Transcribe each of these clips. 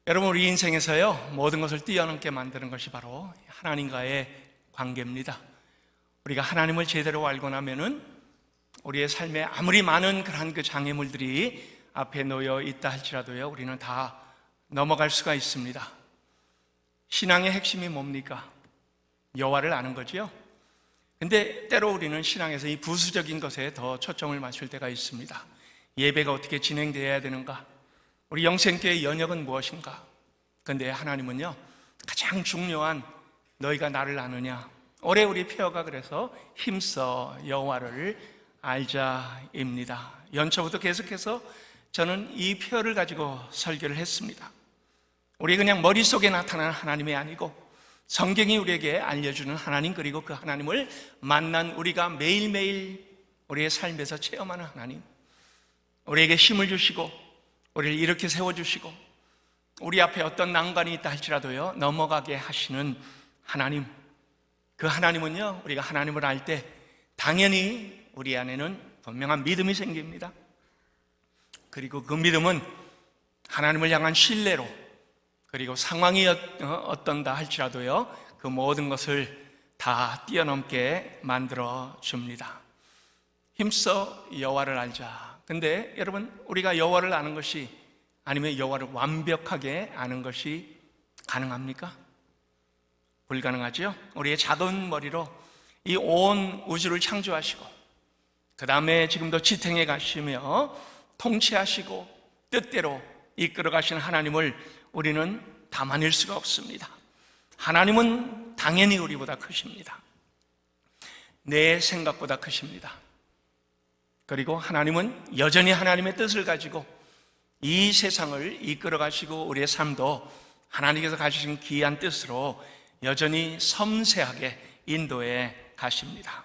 여러분, 우리 인생에서요, 모든 것을 뛰어넘게 만드는 것이 바로 하나님과의 관계입니다. 우리가 하나님을 제대로 알고 나면은 우리의 삶에 아무리 많은 그러한 그 장애물들이 앞에 놓여 있다 할지라도요, 우리는 다 넘어갈 수가 있습니다. 신앙의 핵심이 뭡니까? 여호와를 아는 거죠. 근데 때로 우리는 신앙에서 이 부수적인 것에 더 초점을 맞출 때가 있습니다. 예배가 어떻게 진행되어야 되는가? 우리 영생교회의 연역은 무엇인가? 그런데 하나님은요, 가장 중요한 너희가 나를 아느냐? 올해 우리 폐허가 그래서 힘써 여호와를 알자입니다. 연초부터 계속해서 저는 이 폐허를 가지고 설교를 했습니다. 우리 그냥 머릿속에 나타나는 하나님이 아니고 성경이 우리에게 알려주는 하나님, 그리고 그 하나님을 만난 우리가 매일매일 우리의 삶에서 체험하는 하나님, 우리에게 힘을 주시고 우리를 이렇게 세워주시고 우리 앞에 어떤 난관이 있다 할지라도요, 넘어가게 하시는 하나님, 그 하나님은요, 우리가 하나님을 알 때 당연히 우리 안에는 분명한 믿음이 생깁니다. 그리고 그 믿음은 하나님을 향한 신뢰로, 그리고 상황이 어떤다 할지라도요, 그 모든 것을 다 뛰어넘게 만들어 줍니다. 힘써 여호와를 알자. 근데 여러분, 우리가 여호와를 아는 것이, 아니면 여호와를 완벽하게 아는 것이 가능합니까? 불가능하죠. 우리의 작은 머리로 이 온 우주를 창조하시고 그 다음에 지금도 지탱해 가시며 통치하시고 뜻대로 이끌어 가시는 하나님을 우리는 담아낼 수가 없습니다. 하나님은 당연히 우리보다 크십니다. 내 생각보다 크십니다. 그리고 하나님은 여전히 하나님의 뜻을 가지고 이 세상을 이끌어 가시고 우리의 삶도 하나님께서 가지신 귀한 뜻으로 여전히 섬세하게 인도해 가십니다.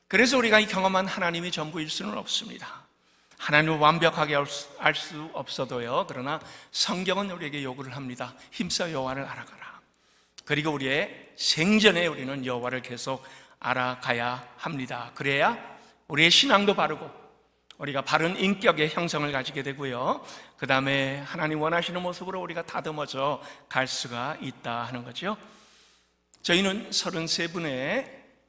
그래서 우리가 이 경험한 하나님이 전부일 수는 없습니다. 하나님을 완벽하게 알 수 없어도요, 그러나 성경은 우리에게 요구를 합니다. 힘써 여호와를 알아가라. 그리고 우리의 생전에 우리는 여호와를 계속 알아가야 합니다. 그래야 우리의 신앙도 바르고 우리가 바른 인격의 형성을 가지게 되고요, 그 다음에 하나님 원하시는 모습으로 우리가 다듬어져 갈 수가 있다 하는 거죠. 저희는 33분의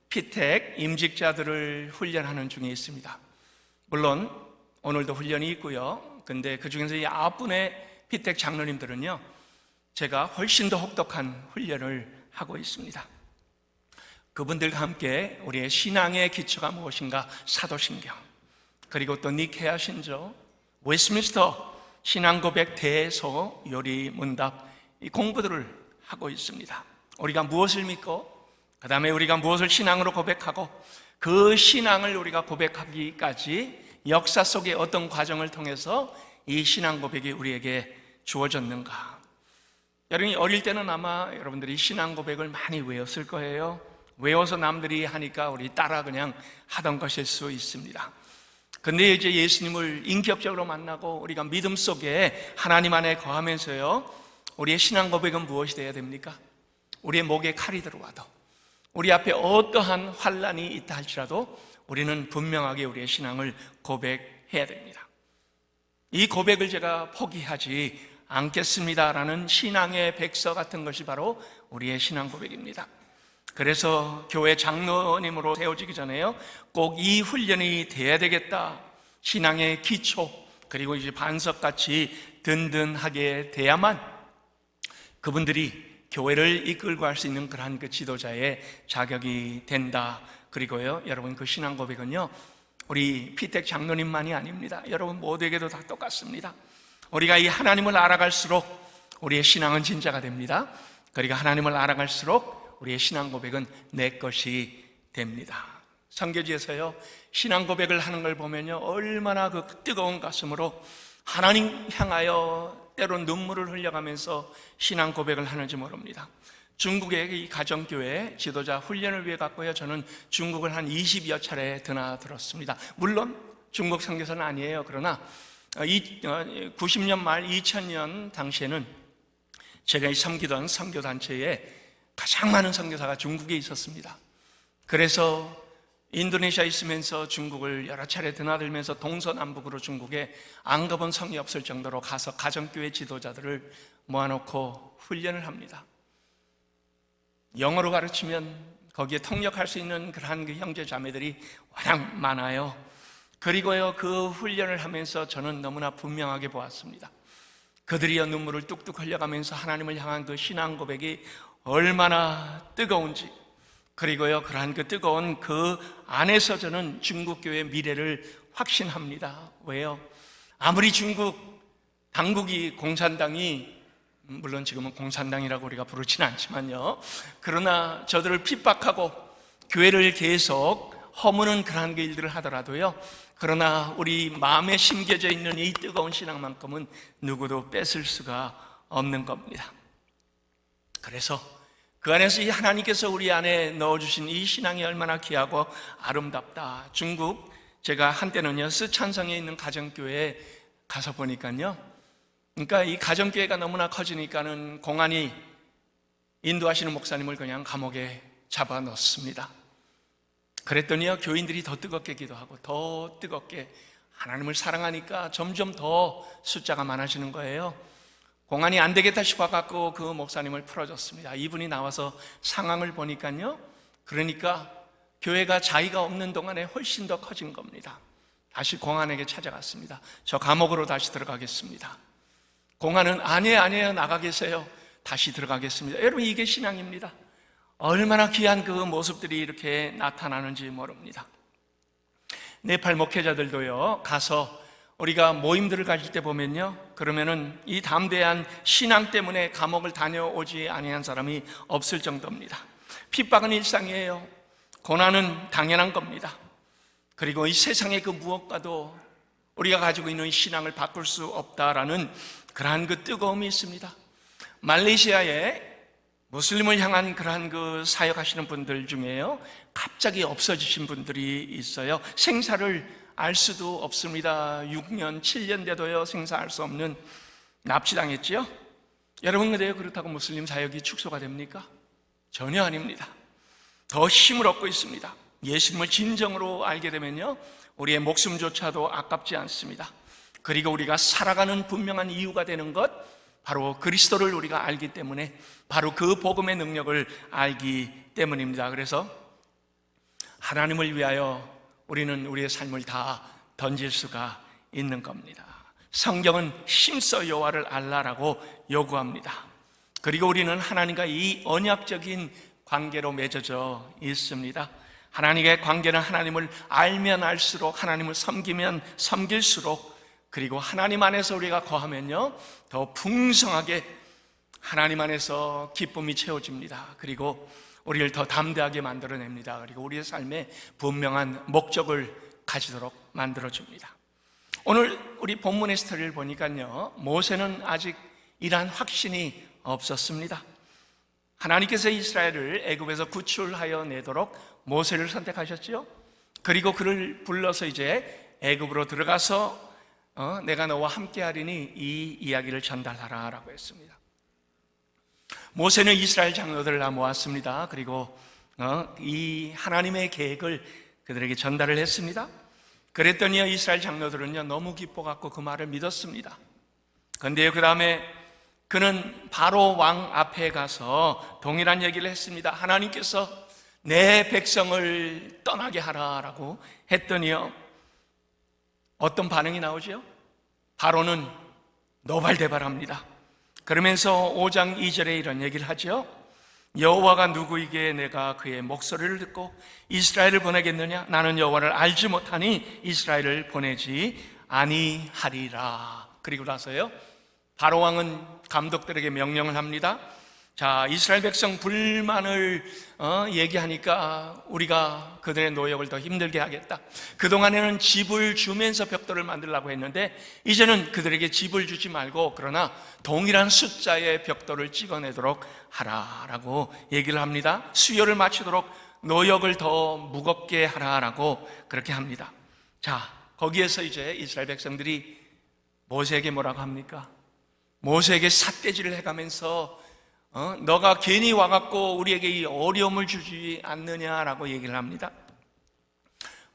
피택 임직자들을 훈련하는 중에 있습니다. 물론 오늘도 훈련이 있고요, 근데 그 중에서 이 9분의 피택 장로님들은요, 제가 훨씬 더 혹독한 훈련을 하고 있습니다. 그분들과 함께 우리의 신앙의 기초가 무엇인가, 사도신경, 그리고 또 니케아 신조, 웨스트민스터 신앙고백 대소 요리 문답, 이 공부들을 하고 있습니다. 우리가 무엇을 믿고, 그 다음에 우리가 무엇을 신앙으로 고백하고, 그 신앙을 우리가 고백하기까지 역사 속의 어떤 과정을 통해서 이 신앙 고백이 우리에게 주어졌는가. 여러분이 어릴 때는 아마 여러분들이 신앙 고백을 많이 외웠을 거예요. 외워서 남들이 하니까 우리 따라 그냥 하던 것일 수 있습니다. 근데 이제 예수님을 인격적으로 만나고 우리가 믿음 속에 하나님 안에 거하면서요, 우리의 신앙 고백은 무엇이 되어야 됩니까? 우리의 목에 칼이 들어와도, 우리 앞에 어떠한 환난이 있다 할지라도 우리는 분명하게 우리의 신앙을 고백해야 됩니다. 이 고백을 제가 포기하지 않겠습니다라는 신앙의 백서 같은 것이 바로 우리의 신앙 고백입니다. 그래서 교회 장로님으로 세워지기 전에요, 꼭 이 훈련이 돼야 되겠다. 신앙의 기초, 그리고 이제 반석같이 든든하게 돼야만 그분들이 교회를 이끌고 갈 수 있는 그러한 그 지도자의 자격이 된다. 그리고요, 여러분, 그 신앙 고백은요, 우리 피택 장로님만이 아닙니다. 여러분 모두에게도 다 똑같습니다. 우리가 이 하나님을 알아갈수록 우리의 신앙은 진짜가 됩니다. 그리고 하나님을 알아갈수록 우리의 신앙 고백은 내 것이 됩니다. 선교지에서요, 신앙 고백을 하는 걸 보면요, 얼마나 그 뜨거운 가슴으로 하나님 향하여 때론 눈물을 흘려가면서 신앙 고백을 하는지 모릅니다. 중국의 이 가정교회 지도자 훈련을 위해 갔고요, 저는 중국을 한 20여 차례 드나들었습니다. 물론 중국 선교사는 아니에요. 그러나 90년 말 2000년 당시에는 제가 섬기던 선교단체에 가장 많은 선교사가 중국에 있었습니다. 그래서 인도네시아에 있으면서 중국을 여러 차례 드나들면서 동서남북으로 중국에 안 가본 성이 없을 정도로 가서 가정교회 지도자들을 모아놓고 훈련을 합니다. 영어로 가르치면 거기에 통역할 수 있는 그러한 그 형제 자매들이 워낙 많아요. 그리고요, 그 훈련을 하면서 저는 너무나 분명하게 보았습니다. 그들이여 눈물을 뚝뚝 흘려가면서 하나님을 향한 그 신앙 고백이 얼마나 뜨거운지, 그리고요, 그러한 그 뜨거운 그 안에서 저는 중국 교회의 미래를 확신합니다. 왜요? 아무리 중국 당국이 공산당이, 물론 지금은 공산당이라고 우리가 부르지는 않지만요, 그러나 저들을 핍박하고 교회를 계속 허무는 그러한 그 일들을 하더라도요, 그러나 우리 마음에 심겨져 있는 이 뜨거운 신앙만큼은 누구도 뺏을 수가 없는 겁니다. 그래서 그 안에서 이 하나님께서 우리 안에 넣어주신 이 신앙이 얼마나 귀하고 아름답다. 중국, 제가 한때는요, 스촨성에 있는 가정교회에 가서 보니까요, 그러니까 이 가정교회가 너무나 커지니까는 공안이 인도하시는 목사님을 그냥 감옥에 잡아 넣습니다. 그랬더니요, 교인들이 더 뜨겁게 기도하고 더 뜨겁게 하나님을 사랑하니까 점점 더 숫자가 많아지는 거예요. 공안이 안 되겠다 싶어갖고 그 목사님을 풀어줬습니다. 이분이 나와서 상황을 보니까요, 그러니까 교회가 자의가 없는 동안에 훨씬 더 커진 겁니다. 다시 공안에게 찾아갔습니다. 저 감옥으로 다시 들어가겠습니다. 공안은 아니에요, 나가 계세요. 다시 들어가겠습니다. 여러분, 이게 신앙입니다. 얼마나 귀한 그 모습들이 이렇게 나타나는지 모릅니다. 네팔 목회자들도요, 가서 우리가 모임들을 가질 때 보면요, 그러면은 이 담대한 신앙 때문에 감옥을 다녀오지 아니한 사람이 없을 정도입니다. 핍박은 일상이에요. 고난은 당연한 겁니다. 그리고 이 세상의 그 무엇과도 우리가 가지고 있는 신앙을 바꿀 수 없다라는 그러한 그 뜨거움이 있습니다. 말레이시아에 무슬림을 향한 그러한 그 사역하시는 분들 중에요, 갑자기 없어지신 분들이 있어요. 생사를 알 수도 없습니다. 6년, 7년 돼도요, 생사할 수 없는, 납치당했지요? 여러분, 근데요, 그렇다고 무슬림 사역이 축소가 됩니까? 전혀 아닙니다. 더 힘을 얻고 있습니다. 예수님을 진정으로 알게 되면요, 우리의 목숨조차도 아깝지 않습니다. 그리고 우리가 살아가는 분명한 이유가 되는 것, 바로 그리스도를 우리가 알기 때문에, 바로 그 복음의 능력을 알기 때문입니다. 그래서 하나님을 위하여 우리는 우리의 삶을 다 던질 수가 있는 겁니다. 성경은 힘써 여호와를 알라라고 요구합니다. 그리고 우리는 하나님과 이 언약적인 관계로 맺어져 있습니다. 하나님의 관계는 하나님을 알면 알수록, 하나님을 섬기면 섬길수록, 그리고 하나님 안에서 우리가 거하면요, 더 풍성하게 하나님 안에서 기쁨이 채워집니다. 그리고 우리를 더 담대하게 만들어냅니다. 그리고 우리의 삶에 분명한 목적을 가지도록 만들어줍니다. 오늘 우리 본문의 스토리를 보니까요, 모세는 아직 이러한 확신이 없었습니다. 하나님께서 이스라엘을 애굽에서 구출하여 내도록 모세를 선택하셨죠. 그리고 그를 불러서 이제 애굽으로 들어가서 내가 너와 함께하리니 이 이야기를 전달하라 라고 했습니다. 모세는 이스라엘 장로들을 다 모았습니다. 그리고 이 하나님의 계획을 그들에게 전달을 했습니다. 그랬더니 이스라엘 장로들은요, 너무 기뻐갖고 그 말을 믿었습니다. 그런데요, 그 다음에 그는 바로 왕 앞에 가서 동일한 얘기를 했습니다. 하나님께서 내 백성을 떠나게 하라라고 했더니요, 어떤 반응이 나오죠? 바로는 노발대발합니다. 그러면서 5장 2절에 이런 얘기를 하죠. 여호와가 누구이기에 내가 그의 목소리를 듣고 이스라엘을 보내겠느냐? 나는 여호와를 알지 못하니 이스라엘을 보내지 아니하리라. 그리고 나서요, 바로 왕은 감독들에게 명령을 합니다. 자, 이스라엘 백성 불만을 얘기하니까 우리가 그들의 노역을 더 힘들게 하겠다. 그동안에는 집을 주면서 벽돌을 만들려고 했는데 이제는 그들에게 집을 주지 말고 그러나 동일한 숫자의 벽돌을 찍어내도록 하라라고 얘기를 합니다. 수요를 맞추도록 노역을 더 무겁게 하라라고 그렇게 합니다. 자, 거기에서 이제 이스라엘 백성들이 모세에게 뭐라고 합니까? 모세에게 삿대질을 해가면서 너가 괜히 와갖고 우리에게 이 어려움을 주지 않느냐라고 얘기를 합니다.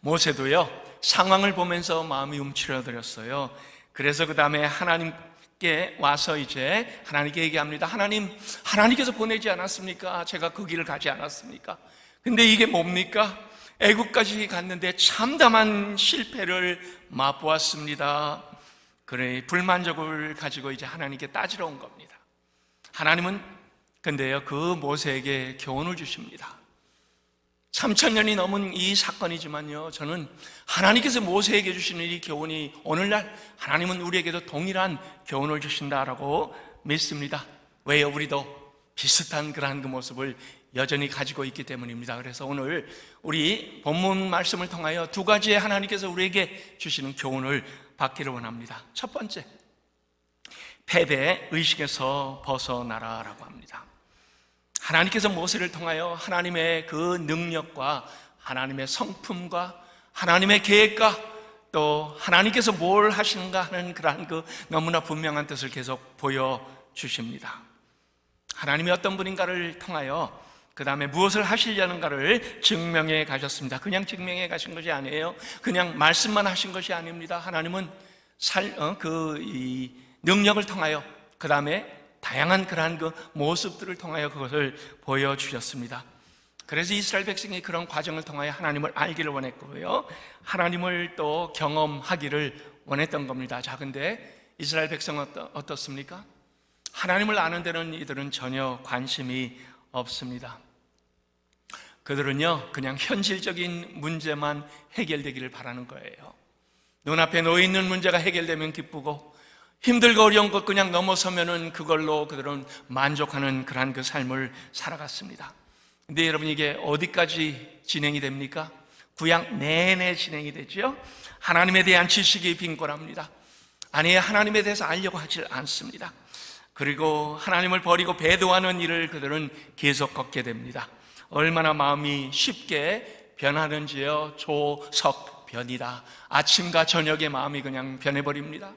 모세도요, 상황을 보면서 마음이 움츠러들었어요. 그래서 그 다음에 하나님께 와서 이제 하나님께 얘기합니다. 하나님께서 보내지 않았습니까? 제가 그 길을 가지 않았습니까? 근데 이게 뭡니까? 애국까지 갔는데 참담한 실패를 맛보았습니다. 그래, 불만족을 가지고 이제 하나님께 따지러 온 겁니다. 하나님은 근데요, 그 모세에게 교훈을 주십니다. 3000년이 넘은 이 사건이지만요, 저는 하나님께서 모세에게 주시는 이 교훈이 오늘날 하나님은 우리에게도 동일한 교훈을 주신다라고 믿습니다. 왜요? 우리도 비슷한 그러한 그 모습을 여전히 가지고 있기 때문입니다. 그래서 오늘 우리 본문 말씀을 통하여 두 가지의 하나님께서 우리에게 주시는 교훈을 받기를 원합니다. 첫 번째, 패배 의식에서 벗어나라라고 합니다. 하나님께서 모세를 통하여 하나님의 그 능력과 하나님의 성품과 하나님의 계획과 또 하나님께서 뭘 하시는가 하는 그러한 그 너무나 분명한 뜻을 계속 보여주십니다. 하나님이 어떤 분인가를 통하여 그 다음에 무엇을 하시려는가를 증명해 가셨습니다. 그냥 증명해 가신 것이 아니에요. 그냥 말씀만 하신 것이 아닙니다. 하나님은 이 능력을 통하여 그 다음에 다양한 그러한 그 모습들을 통하여 그것을 보여주셨습니다. 그래서 이스라엘 백성이 그런 과정을 통하여 하나님을 알기를 원했고요, 하나님을 또 경험하기를 원했던 겁니다. 자, 근데 이스라엘 백성은 어떻습니까? 하나님을 아는 데는 이들은 전혀 관심이 없습니다. 그들은요, 그냥 현실적인 문제만 해결되기를 바라는 거예요. 눈앞에 놓여 있는 문제가 해결되면 기쁘고, 힘들고 어려운 것 그냥 넘어서면은 그걸로 그들은 만족하는 그러한 그 삶을 살아갔습니다. 근데 여러분, 이게 어디까지 진행이 됩니까? 구약 내내 진행이 되죠. 하나님에 대한 지식이 빈곤합니다. 아니, 하나님에 대해서 알려고 하지 않습니다. 그리고 하나님을 버리고 배도하는 일을 그들은 계속 걷게 됩니다. 얼마나 마음이 쉽게 변하는지요. 조석변이다. 아침과 저녁에 마음이 그냥 변해버립니다.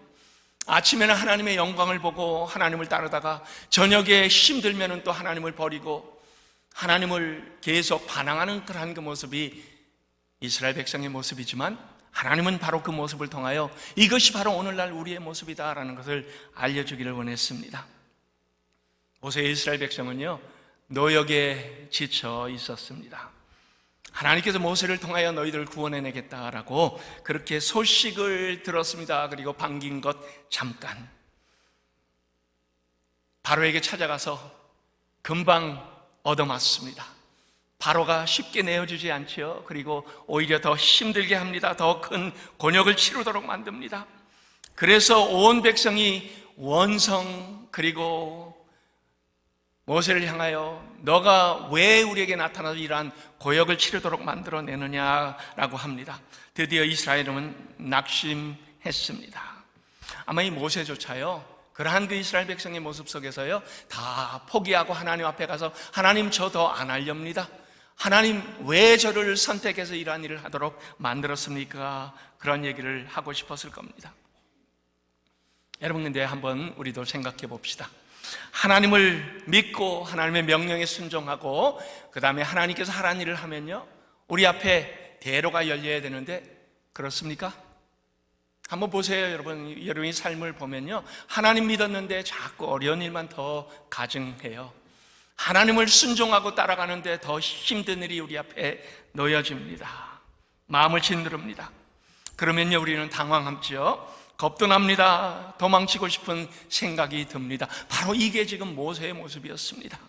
아침에는 하나님의 영광을 보고 하나님을 따르다가 저녁에 힘들면 또 하나님을 버리고 하나님을 계속 반항하는 그런 그 모습이 이스라엘 백성의 모습이지만, 하나님은 바로 그 모습을 통하여 이것이 바로 오늘날 우리의 모습이다라는 것을 알려주기를 원했습니다. 모세의 이스라엘 백성은요, 노역에 지쳐 있었습니다. 하나님께서 모세를 통하여 너희들을 구원해내겠다라고 그렇게 소식을 들었습니다. 그리고 반긴 것 잠깐, 바로에게 찾아가서 금방 얻어맞습니다. 바로가 쉽게 내어주지 않죠. 그리고 오히려 더 힘들게 합니다. 더 큰 곤욕을 치르도록 만듭니다. 그래서 온 백성이 원성, 그리고 모세를 향하여 너가 왜 우리에게 나타나서 이러한 고역을 치르도록 만들어내느냐라고 합니다. 드디어 이스라엘은 낙심했습니다. 아마 이 모세조차요, 그러한 그 이스라엘 백성의 모습 속에서요, 다 포기하고 하나님 앞에 가서 하나님, 저 더 안 하렵니다. 하나님, 왜 저를 선택해서 이러한 일을 하도록 만들었습니까? 그런 얘기를 하고 싶었을 겁니다. 여러분, 근데 한번 우리도 생각해 봅시다. 하나님을 믿고 하나님의 명령에 순종하고 그 다음에 하나님께서 하라는 일을 하면요, 우리 앞에 대로가 열려야 되는데 그렇습니까? 한번 보세요. 여러분의 삶을 보면요, 하나님 믿었는데 자꾸 어려운 일만 더 가증해요. 하나님을 순종하고 따라가는데 더 힘든 일이 우리 앞에 놓여집니다. 마음을 짓누릅니다. 그러면요, 우리는 당황하죠. 겁도 납니다. 도망치고 싶은 생각이 듭니다. 바로 이게 지금 모세의 모습이었습니다.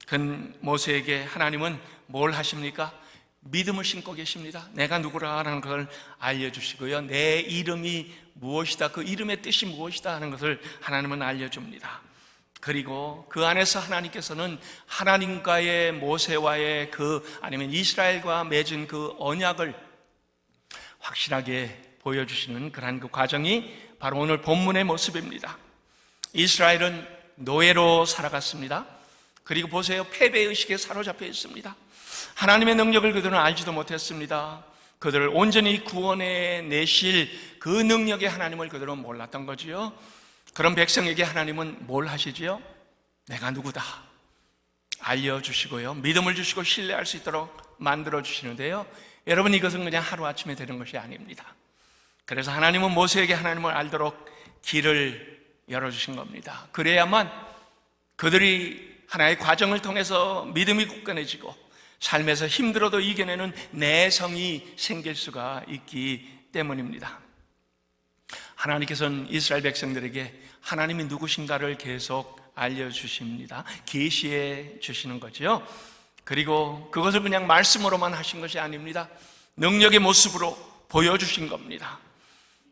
그 모세에게 하나님은 뭘 하십니까? 믿음을 심고 계십니다. 내가 누구라는 걸 알려주시고요, 내 이름이 무엇이다, 그 이름의 뜻이 무엇이다 하는 것을 하나님은 알려줍니다. 그리고 그 안에서 하나님께서는 하나님과의 모세와의 아니면 이스라엘과 맺은 그 언약을 확실하게 보여주시는 그러한 그 과정이 바로 오늘 본문의 모습입니다. 이스라엘은 노예로 살아갔습니다. 그리고 보세요, 패배의식에 사로잡혀 있습니다. 하나님의 능력을 그들은 알지도 못했습니다. 그들을 온전히 구원해 내실 그 능력의 하나님을 그들은 몰랐던 거지요. 그런 백성에게 하나님은 뭘 하시지요? 내가 누구다 알려주시고요, 믿음을 주시고 신뢰할 수 있도록 만들어 주시는데요, 여러분, 이것은 그냥 하루아침에 되는 것이 아닙니다. 그래서 하나님은 모세에게 하나님을 알도록 길을 열어주신 겁니다. 그래야만 그들이 하나의 과정을 통해서 믿음이 굳건해지고 삶에서 힘들어도 이겨내는 내성이 생길 수가 있기 때문입니다. 하나님께서는 이스라엘 백성들에게 하나님이 누구신가를 계속 알려주십니다. 계시해 주시는 거죠. 그리고 그것을 그냥 말씀으로만 하신 것이 아닙니다. 능력의 모습으로 보여주신 겁니다.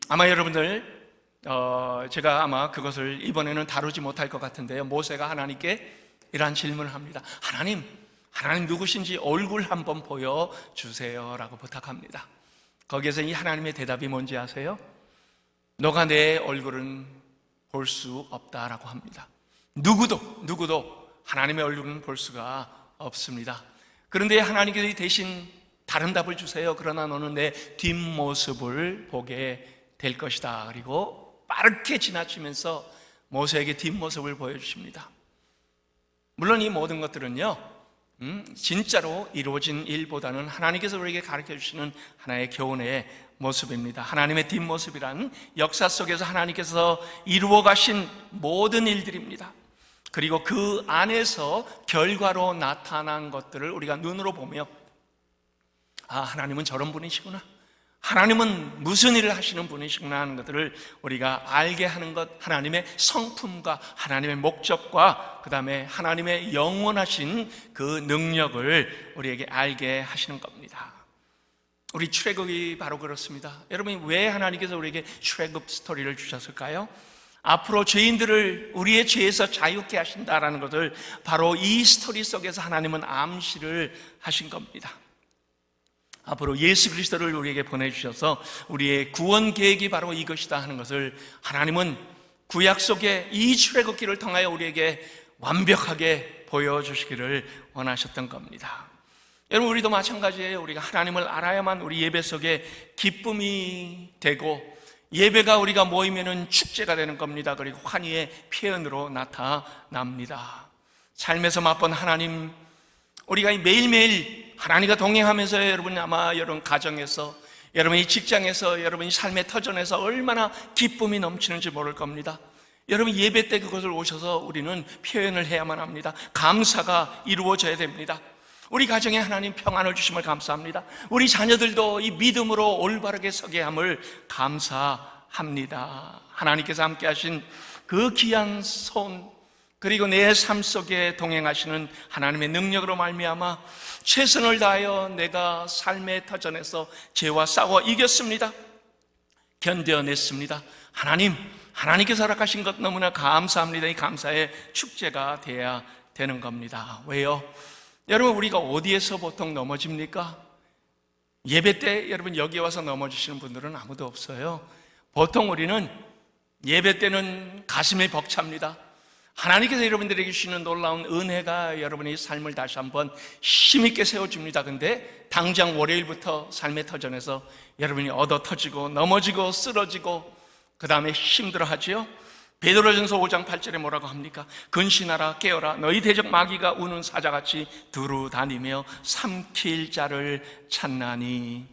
아마 여러분들 제가 아마 그것을 이번에는 다루지 못할 것 같은데요, 모세가 하나님께 이러한 질문을 합니다. 하나님 누구신지 얼굴 한번 보여주세요 라고 부탁합니다. 거기에서 이 하나님의 대답이 뭔지 아세요? 너가 내 얼굴은 볼 수 없다라고 합니다. 누구도 하나님의 얼굴은 볼 수가 없습니다. 그런데 하나님께서 대신 다른 답을 주세요. 그러나 너는 내 뒷모습을 보게 될 것이다. 그리고 빠르게 지나치면서 모세에게 뒷모습을 보여주십니다. 물론 이 모든 것들은요, 진짜로 이루어진 일보다는 하나님께서 우리에게 가르쳐 주시는 하나의 교훈의 모습입니다. 하나님의 뒷모습이란 역사 속에서 하나님께서 이루어 가신 모든 일들입니다. 그리고 그 안에서 결과로 나타난 것들을 우리가 눈으로 보며, 아, 하나님은 저런 분이시구나, 하나님은 무슨 일을 하시는 분이시구나 하는 것들을 우리가 알게 하는 것, 하나님의 성품과 하나님의 목적과 그 다음에 하나님의 영원하신 그 능력을 우리에게 알게 하시는 겁니다. 우리 출애굽이 바로 그렇습니다. 여러분이 왜 하나님께서 우리에게 출애굽 스토리를 주셨을까요? 앞으로 죄인들을 우리의 죄에서 자유케 하신다라는 것을 바로 이 스토리 속에서 하나님은 암시를 하신 겁니다. 앞으로 예수 그리스도를 우리에게 보내주셔서 우리의 구원 계획이 바로 이것이다 하는 것을 하나님은 구약 속에 이 출애굽기를 통하여 우리에게 완벽하게 보여주시기를 원하셨던 겁니다. 여러분, 우리도 마찬가지예요. 우리가 하나님을 알아야만 우리 예배 속에 기쁨이 되고, 예배가 우리가 모이면은 축제가 되는 겁니다. 그리고 환희의 표현으로 나타납니다. 삶에서 맛본 하나님, 우리가 매일매일 하나님과 동행하면서 여러분, 아마 여러분 가정에서, 여러분이 직장에서, 여러분이 삶의 터전에서 얼마나 기쁨이 넘치는지 모를 겁니다. 여러분, 예배 때 그것을 오셔서 우리는 표현을 해야만 합니다. 감사가 이루어져야 됩니다. 우리 가정에 하나님 평안을 주심을 감사합니다. 우리 자녀들도 이 믿음으로 올바르게 서게 함을 감사합니다. 하나님께서 함께 하신 그 귀한 손, 그리고 내 삶 속에 동행하시는 하나님의 능력으로 말미암아 최선을 다하여 내가 삶의 터전에서 죄와 싸워 이겼습니다. 견뎌냈습니다. 하나님께서 허락하신 것 너무나 감사합니다. 이 감사의 축제가 돼야 되는 겁니다. 왜요? 여러분, 우리가 어디에서 보통 넘어집니까? 예배 때 여러분 여기 와서 넘어지시는 분들은 아무도 없어요. 보통 우리는 예배 때는 가슴이 벅찹니다. 하나님께서 여러분들에게 주시는 놀라운 은혜가 여러분의 삶을 다시 한번 힘있게 세워줍니다. 근데 당장 월요일부터 삶의 터전에서 여러분이 얻어 터지고 넘어지고 쓰러지고 그 다음에 힘들어하지요. 베드로전서 5장 8절에 뭐라고 합니까? 근신하라, 깨어라, 너희 대적 마귀가 우는 사자같이 두루 다니며 삼킬 자를 찾나니.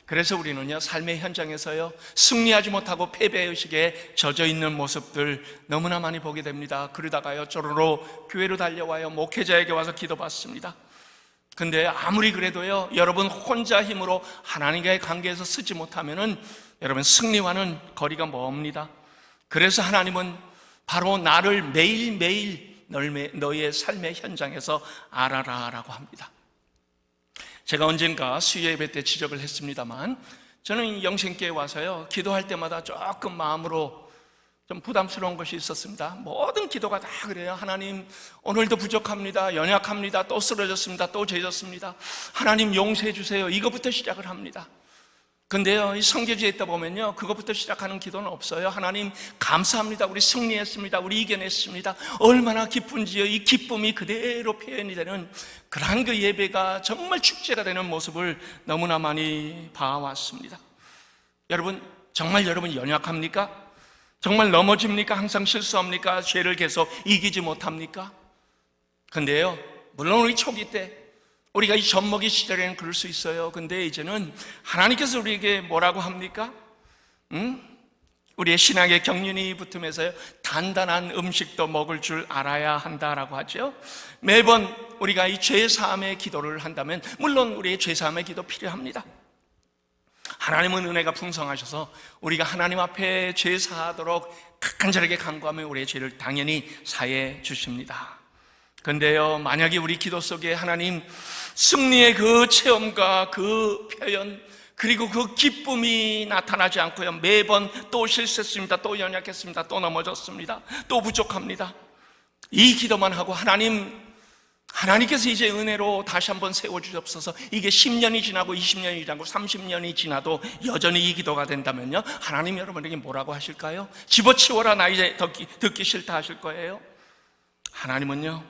그래서 우리는요, 삶의 현장에서요, 승리하지 못하고 패배의식에 젖어있는 모습들 너무나 많이 보게 됩니다. 그러다가요, 쪼르르 교회로 달려와요, 목회자에게 와서 기도받습니다. 근데 아무리 그래도요, 여러분 혼자 힘으로 하나님과의 관계에서 쓰지 못하면은 여러분 승리와는 거리가 멉니다. 그래서 하나님은 바로 나를 매일매일 너의 삶의 현장에서 알아라라고 합니다. 제가 언젠가 수요 예배 때 지적을 했습니다만, 저는 영생교회에 와서요, 기도할 때마다 조금 마음으로 좀 부담스러운 것이 있었습니다. 모든 기도가 다 그래요. 하나님, 오늘도 부족합니다. 연약합니다. 또 쓰러졌습니다. 또 죄졌습니다. 하나님 용서해 주세요. 이거부터 시작을 합니다. 근데요, 이 성교지에 있다 보면요, 그것부터 시작하는 기도는 없어요. 하나님 감사합니다. 우리 승리했습니다. 우리 이겨냈습니다. 얼마나 기쁜지요. 이 기쁨이 그대로 표현이 되는 그러한 그 예배가 정말 축제가 되는 모습을 너무나 많이 봐왔습니다. 여러분, 정말 여러분 연약합니까? 정말 넘어집니까? 항상 실수합니까? 죄를 계속 이기지 못합니까? 근데요, 물론 우리 초기 때 우리가 이 젖먹이 시절에는 그럴 수 있어요. 근데 이제는 하나님께서 우리에게 뭐라고 합니까? 우리의 신앙의 경륜이 붙으면서요, 단단한 음식도 먹을 줄 알아야 한다라고 하죠. 매번 우리가 이 죄사함의 기도를 한다면 물론 우리의 죄사함의 기도 필요합니다. 하나님은 은혜가 풍성하셔서 우리가 하나님 앞에 죄사하도록 간절하게 간구하면 우리의 죄를 당연히 사해 주십니다. 그런데요, 만약에 우리 기도 속에 하나님 승리의 그 체험과 그 표현, 그리고 그 기쁨이 나타나지 않고요, 매번 또 실수했습니다, 또 연약했습니다, 또 넘어졌습니다, 또 부족합니다, 이 기도만 하고 하나님께서 이제 은혜로 다시 한번 세워주옵소서, 이게 10년이 지나고 20년이 지나고 30년이 지나도 여전히 이 기도가 된다면요, 하나님 여러분에게 뭐라고 하실까요? 집어치워라, 나 이제 듣기 싫다 하실 거예요? 하나님은요,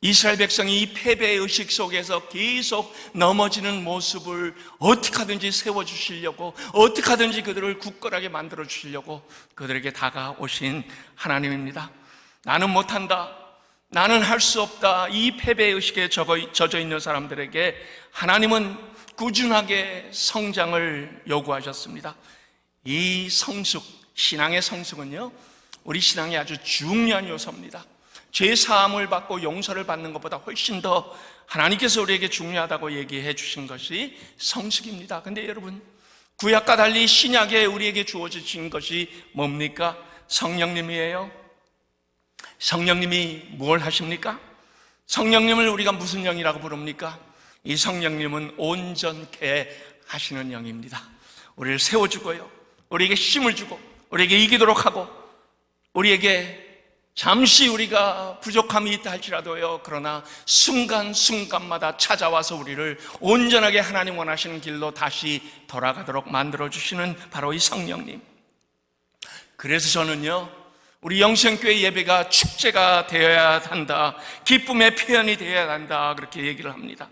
이스라엘 백성이 이 패배의 의식 속에서 계속 넘어지는 모습을 어떻게 하든지 세워주시려고, 어떻게 하든지 그들을 굳건하게 만들어주시려고 그들에게 다가오신 하나님입니다. 나는 못한다, 나는 할 수 없다, 이 패배의 의식에 젖어 있는 사람들에게 하나님은 꾸준하게 성장을 요구하셨습니다. 이 성숙, 신앙의 성숙은요, 우리 신앙의 아주 중요한 요소입니다. 죄 사함을 받고 용서를 받는 것보다 훨씬 더 하나님께서 우리에게 중요하다고 얘기해 주신 것이 성숙입니다. 근데 여러분, 구약과 달리 신약에 우리에게 주어진 것이 뭡니까? 성령님이에요. 성령님이 뭘 하십니까? 성령님을 우리가 무슨 영이라고 부릅니까? 이 성령님은 온전케 하시는 영입니다. 우리를 세워주고요, 우리에게 힘을 주고, 우리에게 이기도록 하고, 우리에게 잠시 우리가 부족함이 있다 할지라도요, 그러나 순간순간마다 찾아와서 우리를 온전하게 하나님 원하시는 길로 다시 돌아가도록 만들어주시는 바로 이 성령님. 그래서 저는요, 우리 영생교회 예배가 축제가 되어야 한다, 기쁨의 표현이 되어야 한다, 그렇게 얘기를 합니다.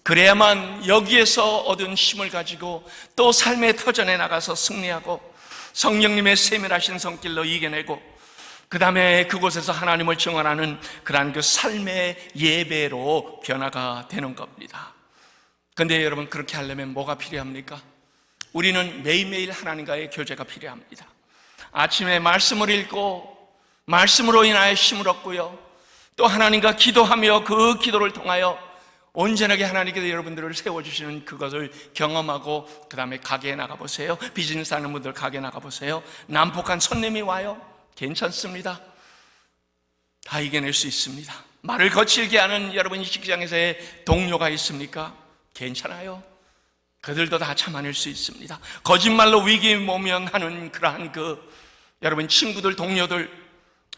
그래야만 여기에서 얻은 힘을 가지고 또 삶의 터전에 나가서 승리하고 성령님의 세밀하신 손길로 이겨내고, 그 다음에 그곳에서 하나님을 증언하는 그러한 그 삶의 예배로 변화가 되는 겁니다. 그런데 여러분, 그렇게 하려면 뭐가 필요합니까? 우리는 매일매일 하나님과의 교제가 필요합니다. 아침에 말씀을 읽고 말씀으로 인하여 힘을 얻고요, 또 하나님과 기도하며 그 기도를 통하여 온전하게 하나님께서 여러분들을 세워주시는 그것을 경험하고, 그 다음에 가게에 나가보세요. 비즈니스 하는 분들 가게에 나가보세요. 난폭한 손님이 와요. 괜찮습니다. 다 이겨낼 수 있습니다. 말을 거칠게 하는 여러분 직장에서의 동료가 있습니까? 괜찮아요. 그들도 다 참아낼 수 있습니다. 거짓말로 위기 모면하는 그러한 여러분 친구들, 동료들,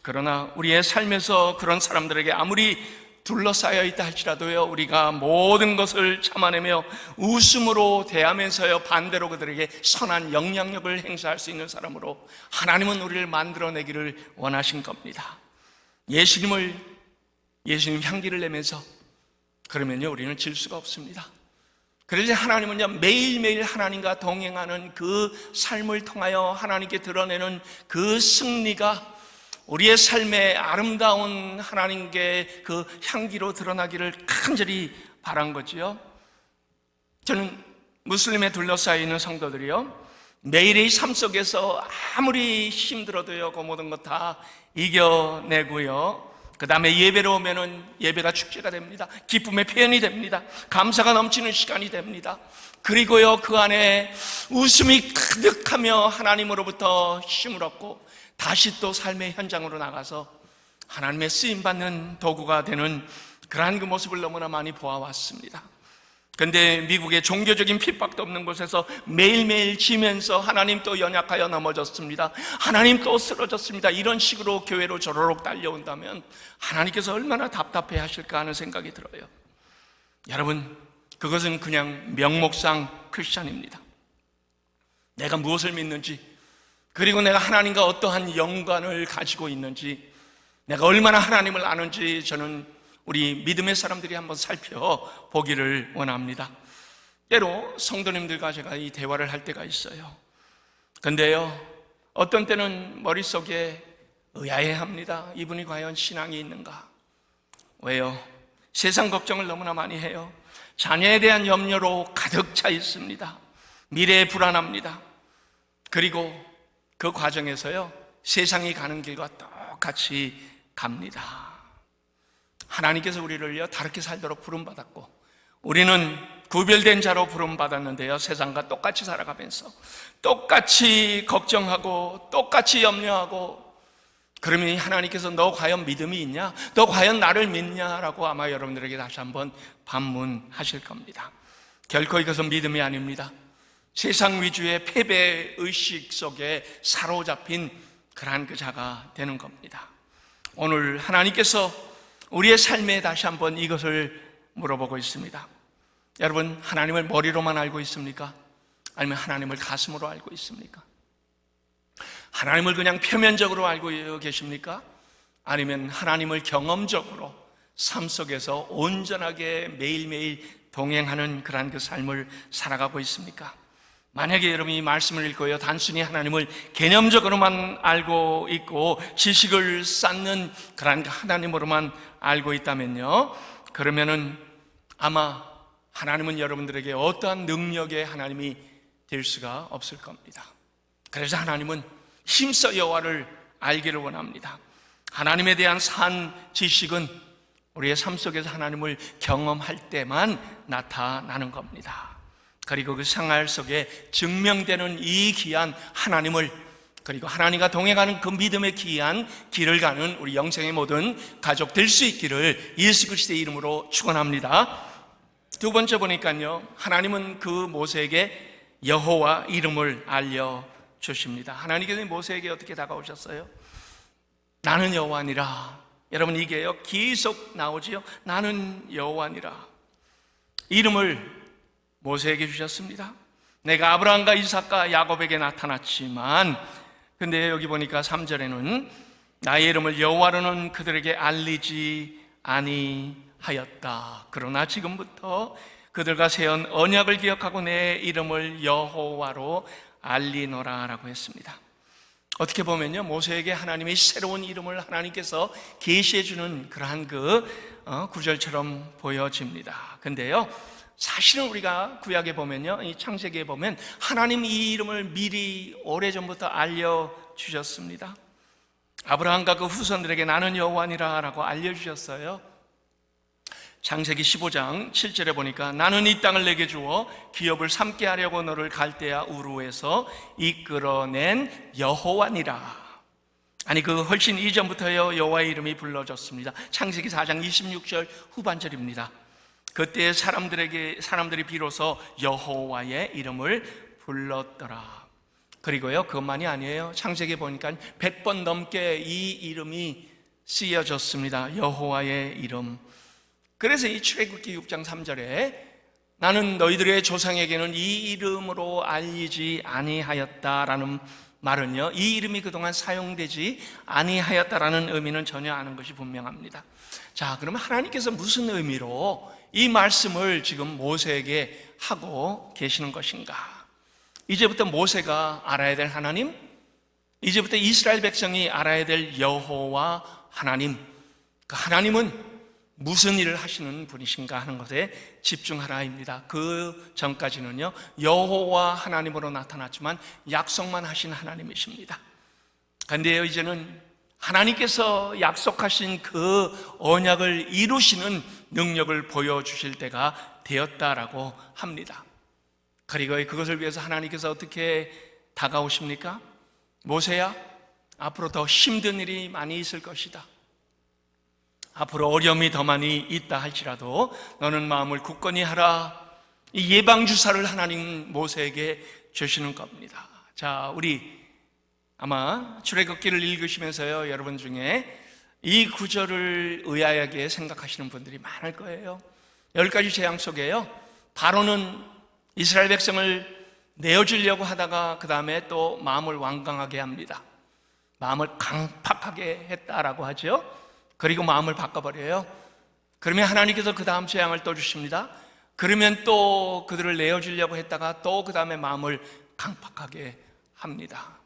그러나 우리의 삶에서 그런 사람들에게 아무리 둘러싸여 있다 할지라도요, 우리가 모든 것을 참아내며 웃음으로 대하면서요, 반대로 그들에게 선한 영향력을 행사할 수 있는 사람으로 하나님은 우리를 만들어내기를 원하신 겁니다. 예수님 향기를 내면서 그러면요, 우리는 질 수가 없습니다. 그래서 하나님은요, 매일매일 하나님과 동행하는 그 삶을 통하여 하나님께 드러내는 그 승리가 우리의 삶의 아름다운 하나님께 그 향기로 드러나기를 간절히 바란 거지요. 저는 무슬림에 둘러싸여 있는 성도들이요, 매일의 삶 속에서 아무리 힘들어도요, 그 모든 것 다 이겨내고요, 그 다음에 예배로 오면은 예배가 축제가 됩니다. 기쁨의 표현이 됩니다. 감사가 넘치는 시간이 됩니다. 그리고요, 그 안에 웃음이 가득하며 하나님으로부터 힘을 얻고 다시 또 삶의 현장으로 나가서 하나님의 쓰임받는 도구가 되는 그러한 그 모습을 너무나 많이 보아왔습니다. 그런데 미국의 종교적인 핍박도 없는 곳에서 매일매일 지면서 하나님 또 연약하여 넘어졌습니다, 하나님 또 쓰러졌습니다, 이런 식으로 교회로 저러록 달려온다면 하나님께서 얼마나 답답해 하실까 하는 생각이 들어요. 여러분, 그것은 그냥 명목상 크리스찬입니다. 내가 무엇을 믿는지, 그리고 내가 하나님과 어떠한 연관을 가지고 있는지, 내가 얼마나 하나님을 아는지 저는 우리 믿음의 사람들이 한번 살펴보기를 원합니다. 때로 성도님들과 제가 이 대화를 할 때가 있어요. 근데요, 어떤 때는 머릿속에 의아해합니다. 이분이 과연 신앙이 있는가? 왜요? 세상 걱정을 너무나 많이 해요. 자녀에 대한 염려로 가득 차 있습니다. 미래에 불안합니다. 그리고 그 과정에서요, 세상이 가는 길과 똑같이 갑니다. 하나님께서 우리를요, 다르게 살도록 부름받았고, 우리는 구별된 자로 부름받았는데요, 세상과 똑같이 살아가면서 똑같이 걱정하고 똑같이 염려하고, 그러면 하나님께서 너 과연 믿음이 있냐? 너 과연 나를 믿냐라고 아마 여러분들에게 다시 한번 반문하실 겁니다. 결코 이것은 믿음이 아닙니다. 세상 위주의 패배의식 속에 사로잡힌 그러한 그 자가 되는 겁니다. 오늘 하나님께서 우리의 삶에 다시 한번 이것을 물어보고 있습니다. 여러분, 하나님을 머리로만 알고 있습니까? 아니면 하나님을 가슴으로 알고 있습니까? 하나님을 그냥 표면적으로 알고 계십니까? 아니면 하나님을 경험적으로 삶 속에서 온전하게 매일매일 동행하는 그러한 그 삶을 살아가고 있습니까? 만약에 여러분이 이 말씀을 읽고요, 단순히 하나님을 개념적으로만 알고 있고 지식을 쌓는 그러한 하나님으로만 알고 있다면요, 그러면은 아마 하나님은 여러분들에게 어떠한 능력의 하나님이 될 수가 없을 겁니다. 그래서 하나님은 힘써 여호와를 알기를 원합니다. 하나님에 대한 산 지식은 우리의 삶 속에서 하나님을 경험할 때만 나타나는 겁니다. 그리고 그 생활 속에 증명되는 이 귀한 하나님을, 그리고 하나님과 동행하는 그 믿음의 귀한 길을 가는 우리 영생의 모든 가족 될 수 있기를 예수 그리스도의 이름으로 축원합니다. 두 번째 보니까요, 하나님은 그 모세에게 여호와 이름을 알려주십니다. 하나님께서 모세에게 어떻게 다가오셨어요? 나는 여호와니라. 여러분, 이게요 계속 나오지요. 나는 여호와니라. 이름을 모세에게 주셨습니다. 내가 아브라함과 이삭과 야곱에게 나타났지만, 근데 여기 보니까 3절에는 나의 이름을 여호와로는 그들에게 알리지 아니하였다. 그러나 지금부터 그들과 세운 언약을 기억하고 내 이름을 여호와로 알리노라 라고 했습니다. 어떻게 보면요, 모세에게 하나님의 새로운 이름을 하나님께서 계시해 주는 그러한 구절처럼 보여집니다. 근데요, 사실은 우리가 구약에 보면요, 이 창세기에 보면 하나님 이 이름을 미리 오래전부터 알려주셨습니다. 아브라함과 그 후손들에게 나는 여호와니라 라고 알려주셨어요. 창세기 15장 7절에 보니까 나는 이 땅을 내게 주어 기업을 삼게 하려고 너를 갈대아 우르에서 이끌어낸 여호와니라. 아니, 그 훨씬 이전부터요 여호와의 이름이 불러졌습니다. 창세기 4장 26절 후반절입니다. 그때 사람들이 비로소 여호와의 이름을 불렀더라. 그리고요, 그것만이 아니에요. 창세기에 보니까 100번 넘게 이 이름이 쓰여졌습니다. 여호와의 이름. 그래서 이 출애굽기 6장 3절에 나는 너희들의 조상에게는 이 이름으로 알리지 아니하였다라는 말은요, 이 이름이 그동안 사용되지 아니하였다라는 의미는 전혀 아는 것이 분명합니다. 자, 그러면 하나님께서 무슨 의미로 이 말씀을 지금 모세에게 하고 계시는 것인가? 이제부터 모세가 알아야 될 하나님, 이제부터 이스라엘 백성이 알아야 될 여호와 하나님, 그 하나님은 무슨 일을 하시는 분이신가 하는 것에 집중하라입니다. 그 전까지는요, 여호와 하나님으로 나타났지만 약속만 하신 하나님이십니다. 그런데요, 이제는 하나님께서 약속하신 그 언약을 이루시는 능력을 보여주실 때가 되었다라고 합니다. 그리고 그것을 위해서 하나님께서 어떻게 다가오십니까? 모세야, 앞으로 더 힘든 일이 많이 있을 것이다. 앞으로 어려움이 더 많이 있다 할지라도 너는 마음을 굳건히 하라. 이 예방주사를 하나님 모세에게 주시는 겁니다. 자, 우리 아마 출애굽기를 읽으시면서요, 여러분 중에 이 구절을 의아하게 생각하시는 분들이 많을 거예요. 10가지 재앙 속에요, 바로는 이스라엘 백성을 내어주려고 하다가 그 다음에 또 마음을 완강하게 합니다. 마음을 강팍하게 했다라고 하죠. 그리고 마음을 바꿔버려요. 그러면 하나님께서 그 다음 재앙을 또 주십니다. 그러면 또 그들을 내어주려고 했다가 또 그 다음에 마음을 강팍하게 합니다.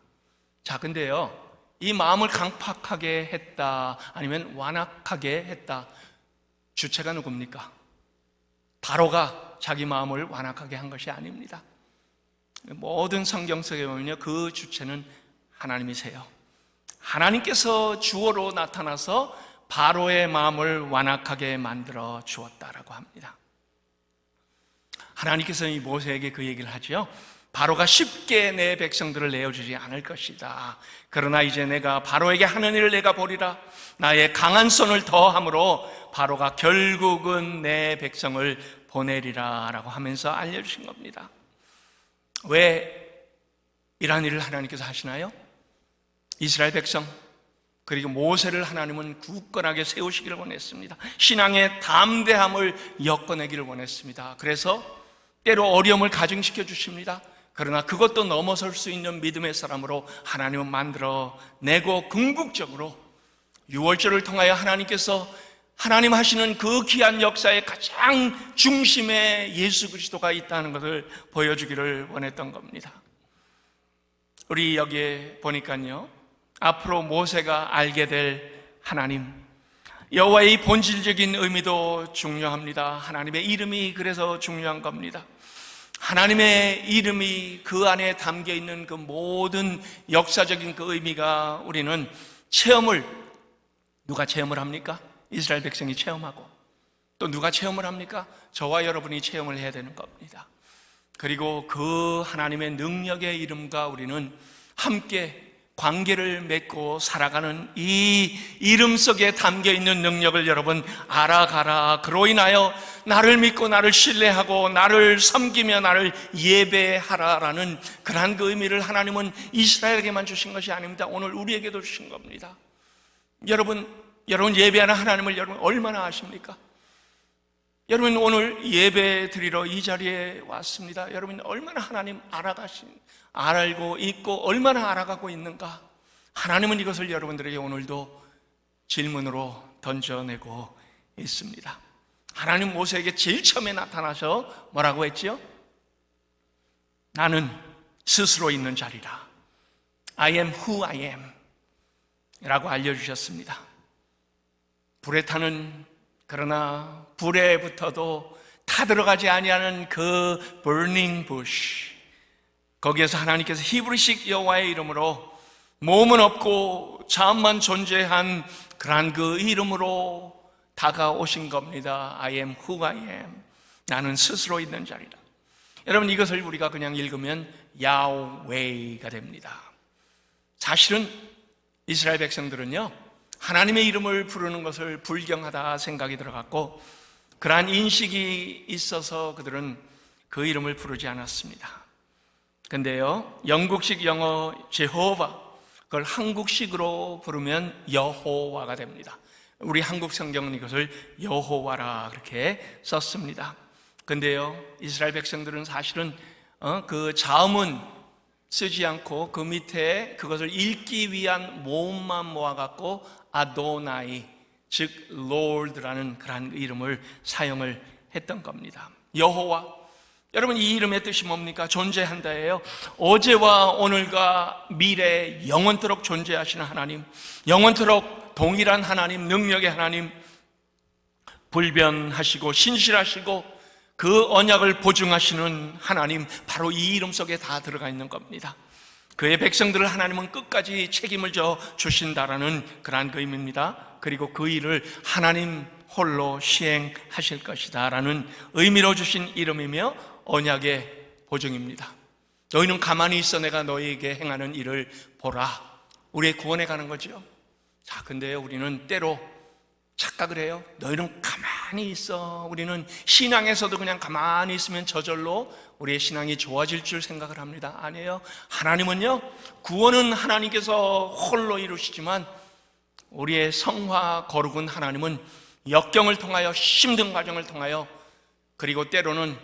자, 근데요, 이 마음을 강팍하게 했다 아니면 완악하게 했다, 주체가 누굽니까? 바로가 자기 마음을 완악하게 한 것이 아닙니다. 모든 성경 속에 보면요, 그 주체는 하나님이세요. 하나님께서 주어로 나타나서 바로의 마음을 완악하게 만들어 주었다라고 합니다. 하나님께서 이 모세에게 그 얘기를 하죠. 바로가 쉽게 내 백성들을 내어주지 않을 것이다. 그러나 이제 내가 바로에게 하는 일을 내가 보리라. 나의 강한 손을 더함으로 바로가 결국은 내 백성을 보내리라 라고 하면서 알려주신 겁니다. 왜 이러한 일을 하나님께서 하시나요? 이스라엘 백성 그리고 모세를 하나님은 굳건하게 세우시기를 원했습니다. 신앙의 담대함을 엮어내기를 원했습니다. 그래서 때로 어려움을 가중시켜 주십니다. 그러나 그것도 넘어설 수 있는 믿음의 사람으로 하나님은 만들어내고 궁극적으로 유월절을 통하여 하나님께서 하나님 하시는 그 귀한 역사의 가장 중심에 예수 그리스도가 있다는 것을 보여주기를 원했던 겁니다. 우리 여기에 보니까요, 앞으로 모세가 알게 될 하나님, 여호와의 본질적인 의미도 중요합니다. 하나님의 이름이 그래서 중요한 겁니다. 하나님의 이름이 그 안에 담겨 있는 그 모든 역사적인 그 의미가 우리는 누가 체험을 합니까? 이스라엘 백성이 체험하고, 또 누가 체험을 합니까? 저와 여러분이 체험을 해야 되는 겁니다. 그리고 그 하나님의 능력의 이름과 우리는 함께 관계를 맺고 살아가는 이 이름 속에 담겨있는 능력을 여러분 알아가라. 그로 인하여 나를 믿고 나를 신뢰하고 나를 섬기며 나를 예배하라라는 그러한 그 의미를 하나님은 이스라엘에게만 주신 것이 아닙니다. 오늘 우리에게도 주신 겁니다. 여러분 예배하는 하나님을 여러분 얼마나 아십니까? 여러분 오늘 예배 드리러 이 자리에 왔습니다. 여러분 얼마나 하나님 알고 있고 얼마나 알아가고 있는가? 하나님은 이것을 여러분들에게 오늘도 질문으로 던져내고 있습니다. 하나님 모세에게 제일 처음에 나타나서 뭐라고 했지요? 나는 스스로 있는 자리라. I am who I am 라고 알려주셨습니다. 불에 타는, 그러나 불에 붙어도 타들어가지 아니하는 그 burning bush, 거기에서 하나님께서 히브리식 여호와의 이름으로 몸은 없고 자음만 존재한 그러한 그 이름으로 다가오신 겁니다. I am who I am. 나는 스스로 있는 자리라. 여러분 이것을 우리가 그냥 읽으면 야훼가 됩니다. 사실은 이스라엘 백성들은요, 하나님의 이름을 부르는 것을 불경하다 생각이 들어갔고, 그러한 인식이 있어서 그들은 그 이름을 부르지 않았습니다. 근데요, 영국식 영어 제호바, 그걸 한국식으로 부르면 여호와가 됩니다. 우리 한국 성경은 이것을 여호와라 그렇게 썼습니다. 근데요, 이스라엘 백성들은 사실은 그 자음은 쓰지 않고 그 밑에 그것을 읽기 위한 모음만 모아갖고 아도나이, 즉 Lord라는 그런 이름을 사용을 했던 겁니다. 여호와, 여러분 이 이름의 뜻이 뭡니까? 존재한다예요. 어제와 오늘과 미래 영원토록 존재하시는 하나님, 영원토록 동일한 하나님, 능력의 하나님, 불변하시고 신실하시고 그 언약을 보증하시는 하나님, 바로 이 이름 속에 다 들어가 있는 겁니다. 그의 백성들을 하나님은 끝까지 책임을 져 주신다라는 그러한 그 의미입니다. 그리고 그 일을 하나님 홀로 시행하실 것이다 라는 의미로 주신 이름이며 언약의 보증입니다. 너희는 가만히 있어 내가 너희에게 행하는 일을 보라. 우리의 구원에 가는 거죠. 자, 근데요, 우리는 때로 착각을 해요. 너희는 가만히 있어. 우리는 신앙에서도 그냥 가만히 있으면 저절로 우리의 신앙이 좋아질 줄 생각을 합니다. 아니에요. 하나님은요, 구원은 하나님께서 홀로 이루시지만 우리의 성화 거룩은 하나님은 역경을 통하여, 힘든 과정을 통하여, 그리고 때로는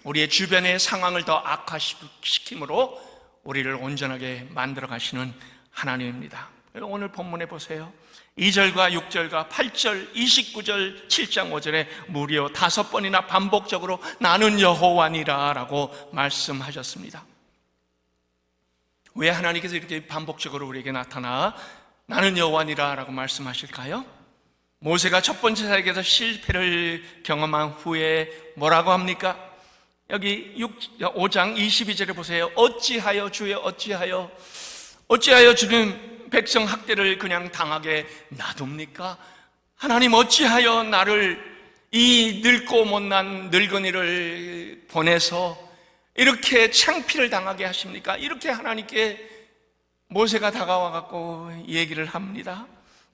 우리의 주변의 상황을 더 악화시킴으로 우리를 온전하게 만들어 가시는 하나님입니다. 오늘 본문에 보세요. 2절과 6절과 8절, 29절, 7장 5절에 무려 5번이나 반복적으로 나는 여호와니라 라고 말씀하셨습니다. 왜 하나님께서 이렇게 반복적으로 우리에게 나타나 나는 여호와니라 라고 말씀하실까요? 모세가 첫 번째 사역에서 실패를 경험한 후에 뭐라고 합니까? 여기 5장 22절에 보세요. 어찌하여 주여 어찌하여 주는 백성 학대를 그냥 당하게 놔둡니까? 하나님 어찌하여 나를 이 늙고 못난 늙은이를 보내서 이렇게 창피를 당하게 하십니까? 이렇게 하나님께 모세가 다가와 갖고 얘기를 합니다.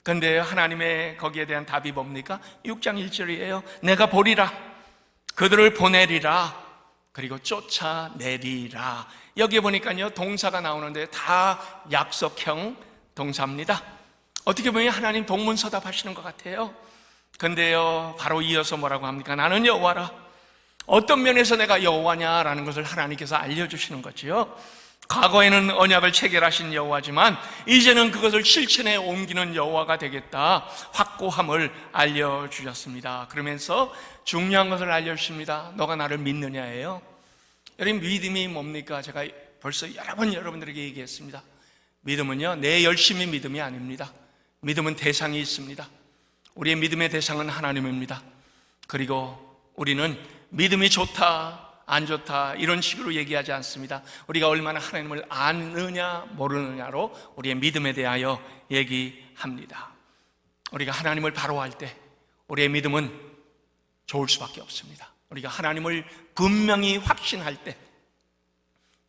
그런데 하나님의 거기에 대한 답이 뭡니까? 6장 1절이에요. 내가 보리라, 그들을 보내리라, 그리고 쫓아내리라. 여기에 보니까요 동사가 나오는데 다 약속형 동사입니다. 어떻게 보면 하나님 동문서답 하시는 것 같아요. 근데요 바로 이어서 뭐라고 합니까? 나는 여호와라. 어떤 면에서 내가 여호와냐라는 것을 하나님께서 알려주시는 거지요. 과거에는 언약을 체결하신 여호와지만 이제는 그것을 실천에 옮기는 여호와가 되겠다, 확고함을 알려주셨습니다. 그러면서 중요한 것을 알려주십니다. 너가 나를 믿느냐예요. 여러분, 믿음이 뭡니까? 제가 벌써 여러 번 여러분들에게 얘기했습니다. 믿음은요 내 열심히 믿음이 아닙니다. 믿음은 대상이 있습니다. 우리의 믿음의 대상은 하나님입니다. 그리고 우리는 믿음이 좋다 안 좋다 이런 식으로 얘기하지 않습니다. 우리가 얼마나 하나님을 아느냐 모르느냐로 우리의 믿음에 대하여 얘기합니다. 우리가 하나님을 바로 할 때 우리의 믿음은 좋을 수밖에 없습니다. 우리가 하나님을 분명히 확신할 때,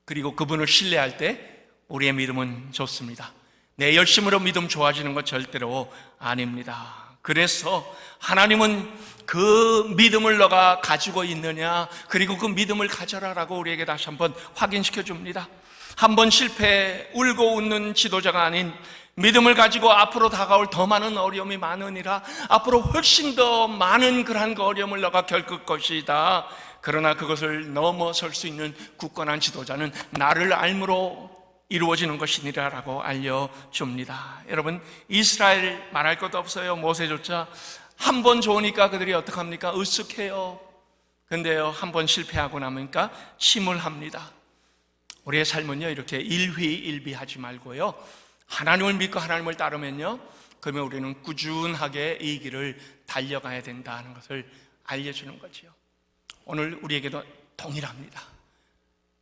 그리고 그분을 신뢰할 때 우리의 믿음은 좋습니다. 내 열심으로 믿음 좋아지는 것 절대로 아닙니다. 그래서 하나님은 그 믿음을 너가 가지고 있느냐, 그리고 그 믿음을 가져라라고 우리에게 다시 한번 확인시켜 줍니다. 한번 실패 울고 웃는 지도자가 아닌 믿음을 가지고 앞으로 다가올 더 많은 어려움이 많으니라. 앞으로 훨씬 더 많은 그러한 그 어려움을 너가 겪을 것이다. 그러나 그것을 넘어설 수 있는 굳건한 지도자는 나를 알므로 이루어지는 것이니라 라고 알려줍니다. 여러분, 이스라엘 말할 것도 없어요. 모세조차 한 번 좋으니까 그들이 어떡합니까? 으쓱해요. 근데요 한 번 실패하고 나니까 침울합니다. 우리의 삶은요 이렇게 일희일비하지 말고요, 하나님을 믿고 하나님을 따르면요, 그러면 우리는 꾸준하게 이 길을 달려가야 된다는 것을 알려주는 거지요. 오늘 우리에게도 동일합니다.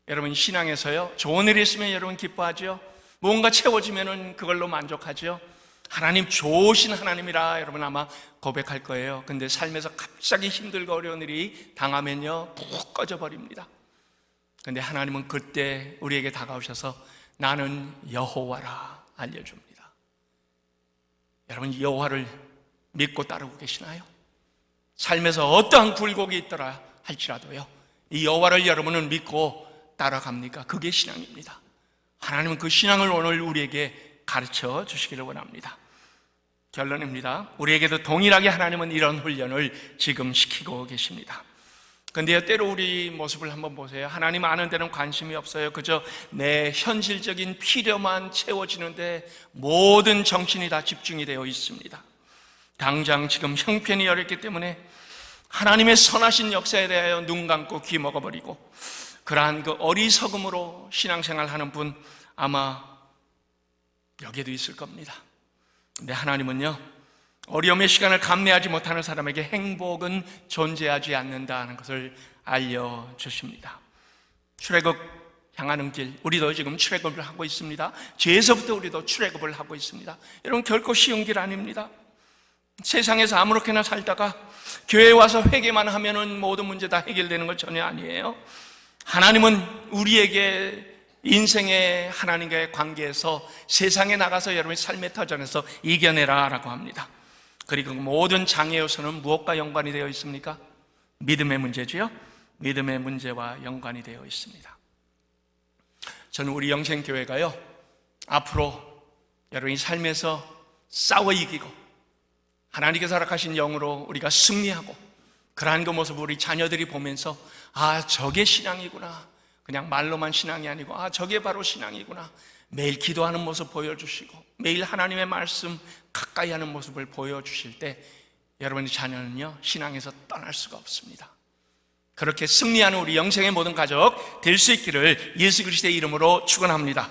여러분, 신앙에서요 좋은 일이 있으면 여러분 기뻐하죠. 뭔가 채워지면 그걸로 만족하죠. 하나님 좋으신 하나님이라 여러분 아마 고백할 거예요. 근데 삶에서 갑자기 힘들고 어려운 일이 당하면요 푹 꺼져버립니다. 근데 하나님은 그때 우리에게 다가오셔서 나는 여호와라 알려줍니다. 여러분, 여호와를 믿고 따르고 계시나요? 삶에서 어떠한 굴곡이 있더라 할지라도요 이 여호와를 여러분은 믿고 따라갑니까? 그게 신앙입니다. 하나님은 그 신앙을 오늘 우리에게 가르쳐 주시기를 원합니다. 결론입니다. 우리에게도 동일하게 하나님은 이런 훈련을 지금 시키고 계십니다. 그런데 때로 우리 모습을 한번 보세요. 하나님 아는 데는 관심이 없어요. 그저 내 현실적인 필요만 채워지는데 모든 정신이 다 집중이 되어 있습니다. 당장 지금 형편이 어렵기 때문에 하나님의 선하신 역사에 대하여 눈 감고 귀 먹어버리고 그러한 그 어리석음으로 신앙생활하는 분 아마 여기에도 있을 겁니다. 근데 하나님은요 어려움의 시간을 감내하지 못하는 사람에게 행복은 존재하지 않는다는 것을 알려주십니다. 출애굽 향하는 길, 우리도 지금 출애굽을 하고 있습니다. 죄에서부터 우리도 출애굽을 하고 있습니다. 여러분, 결코 쉬운 길 아닙니다. 세상에서 아무렇게나 살다가 교회에 와서 회개만 하면은 모든 문제 다 해결되는 것 전혀 아니에요. 하나님은 우리에게 인생의 하나님과의 관계에서 세상에 나가서 여러분의 삶의 터전에서 이겨내라 라고 합니다. 그리고 모든 장애 요소는 무엇과 연관이 되어 있습니까? 믿음의 문제지요. 믿음의 문제와 연관이 되어 있습니다. 저는 우리 영생교회가요 앞으로 여러분이 삶에서 싸워 이기고 하나님께서 허락하신 영으로 우리가 승리하고 그러한 그 모습을 우리 자녀들이 보면서 아, 저게 신앙이구나, 그냥 말로만 신앙이 아니고 아, 저게 바로 신앙이구나, 매일 기도하는 모습 보여주시고 매일 하나님의 말씀 가까이 하는 모습을 보여주실 때 여러분의 자녀는요 신앙에서 떠날 수가 없습니다. 그렇게 승리하는 우리 영생의 모든 가족 될 수 있기를 예수 그리스도의 이름으로 축원합니다.